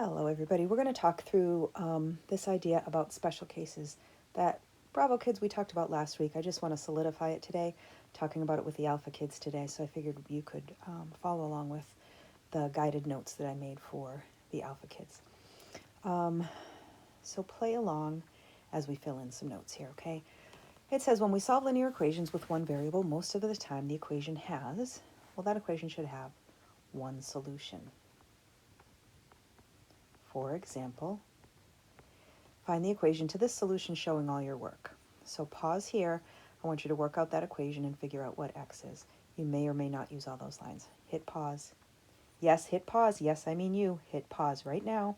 Hello, everybody. We're going to talk through this idea about special cases that Bravo kids we talked about last week. I just want to solidify it today, talking about it with the Alpha kids today. So I figured you could follow along with the guided notes that I made for the Alpha kids. So play along as we fill in some notes here, okay? It says when we solve linear equations with one variable, most of the time the equation has, well, that equation should have one solution. For example, find the equation to this solution showing all your work. So pause here. I want you to work out that equation and figure out what x is. You may or may not use all those lines. Hit pause. Yes, hit pause. Yes, I mean you. Hit pause right now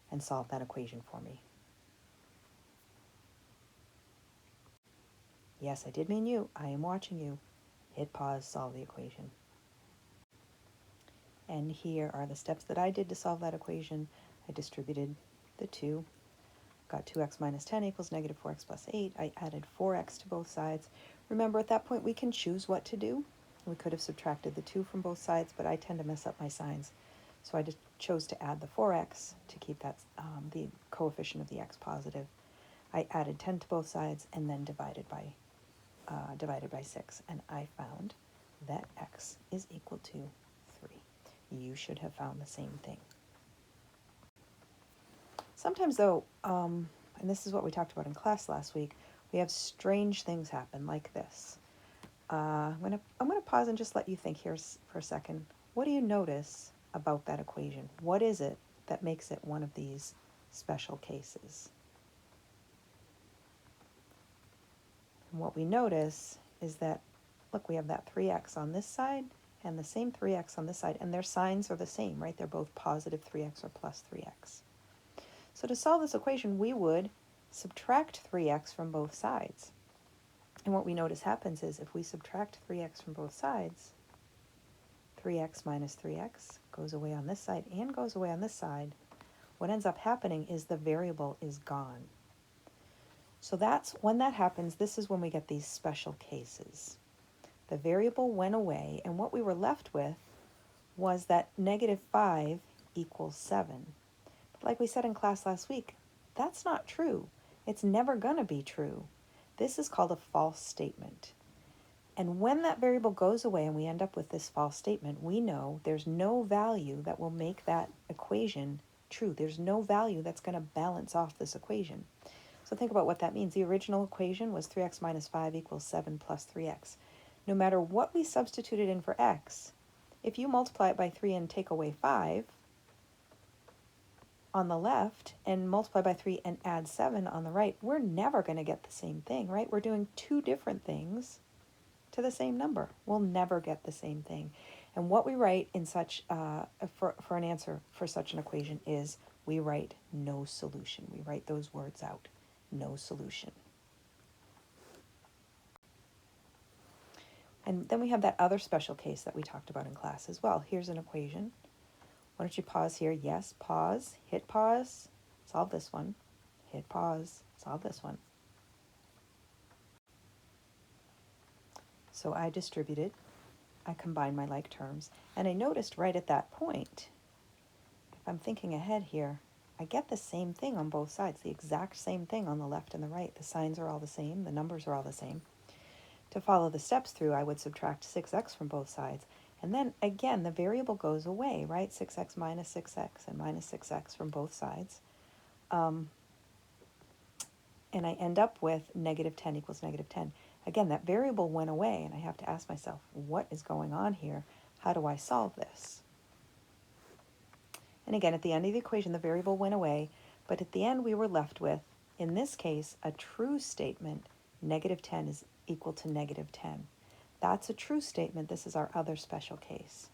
and solve that equation for me. Yes, I did mean you. I am watching you. Hit pause, solve the equation. And here are the steps that I did to solve that equation. I distributed the 2. Got 2x minus 10 equals negative 4x plus 8. I added 4x to both sides. Remember, at that point, we can choose what to do. We could have subtracted the 2 from both sides, but I tend to mess up my signs. So I just chose to add the 4x to keep that the coefficient of the x positive. I added 10 to both sides and then divided by 6. And I found that x is equal to 3. You should have found the same thing. Sometimes, though, and this is what we talked about in class last week, we have strange things happen like this. I'm gonna pause and just let you think here for a second. What do you notice about that equation? What is it that makes it one of these special cases? And what we notice is that, look, we have that 3x on this side and the same 3x on this side, and their signs are the same, right? They're both positive 3x or plus 3x. So to solve this equation, we would subtract 3x from both sides. And what we notice happens is if we subtract 3x from both sides, 3x minus 3x goes away on this side and goes away on this side. What ends up happening is the variable is gone. So that's when that happens, this is when we get these special cases. The variable went away, and what we were left with was that negative 5 equals 7. Like we said in class last week, that's not true. It's never going to be true. This is called a false statement. And when that variable goes away and we end up with this false statement, we know there's no value that will make that equation true. There's no value that's going to balance off this equation. So think about what that means. The original equation was 3x minus 5 equals 7 plus 3x. No matter what we substituted in for x, if you multiply it by 3 and take away 5, on the left and multiply by 3 and add 7 on the right, we're never going to get the same thing, right? We're doing two different things to the same number. We'll never get the same thing. And what we write in such for an answer for such an equation is we write no solution. We write those words out, no solution. And then we have that other special case that we talked about in class as well. Here's an equation. Why don't you pause here? Yes, pause, hit pause, solve this one. Hit pause, solve this one. So I distributed, I combined my like terms, and I noticed right at that point, if I'm thinking ahead here, I get the same thing on both sides, the exact same thing on the left and the right. The signs are all the same, the numbers are all the same. To follow the steps through, I would subtract 6x from both sides. And then, again, the variable goes away, right? 6x minus 6x and minus 6x from both sides. And I end up with negative 10 equals negative 10. Again, that variable went away, and I have to ask myself, what is going on here? How do I solve this? And again, at the end of the equation, the variable went away, but at the end we were left with, in this case, a true statement. Negative 10 is equal to negative 10. That's a true statement. This is our other special case.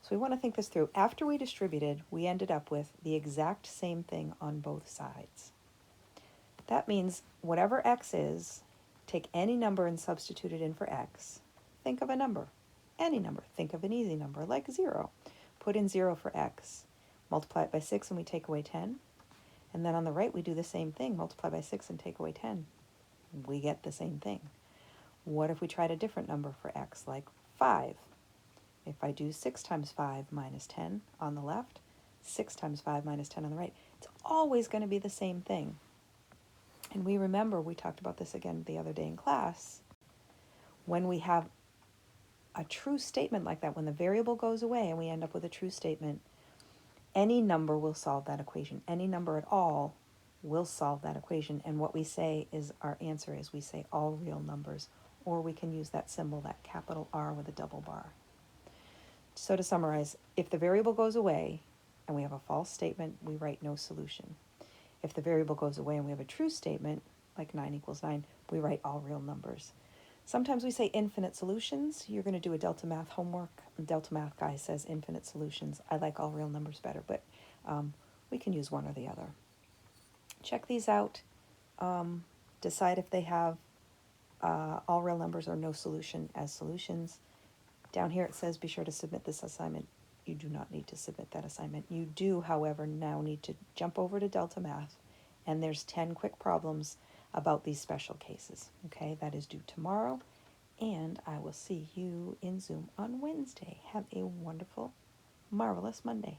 So we want to think this through. After we distributed, we ended up with the exact same thing on both sides. That means whatever x is, take any number and substitute it in for x. Think of a number, any number. Think of an easy number like 0. Put in 0 for x. Multiply it by 6 and we take away 10. And then on the right we do the same thing. Multiply by 6 and take away 10. We get the same thing. What if we tried a different number for x, like 5? If I do 6 times 5 minus 10 on the left, 6 times 5 minus 10 on the right. It's always going to be the same thing. And we remember, we talked about this again the other day in class, when we have a true statement like that, when the variable goes away and we end up with a true statement, any number will solve that equation. Any number at all will solve that equation. And what we say is, our answer is, we say all real numbers, or we can use that symbol, that capital R with a double bar. So to summarize, if the variable goes away and we have a false statement, we write no solution. If the variable goes away and we have a true statement, like 9 equals 9, we write all real numbers. Sometimes we say infinite solutions. You're going to do a Delta Math homework. The Delta Math guy says infinite solutions. I like all real numbers better, but we can use one or the other. Check these out. Decide if they have all real numbers or no solution as solutions. Down here it says be sure to submit this assignment. You do not need to submit that assignment. You do, however, now need to jump over to Delta Math, and there's 10 quick problems about these special cases. Okay, that is due tomorrow, and I will see you in Zoom on Wednesday. Have a wonderful, marvelous Monday.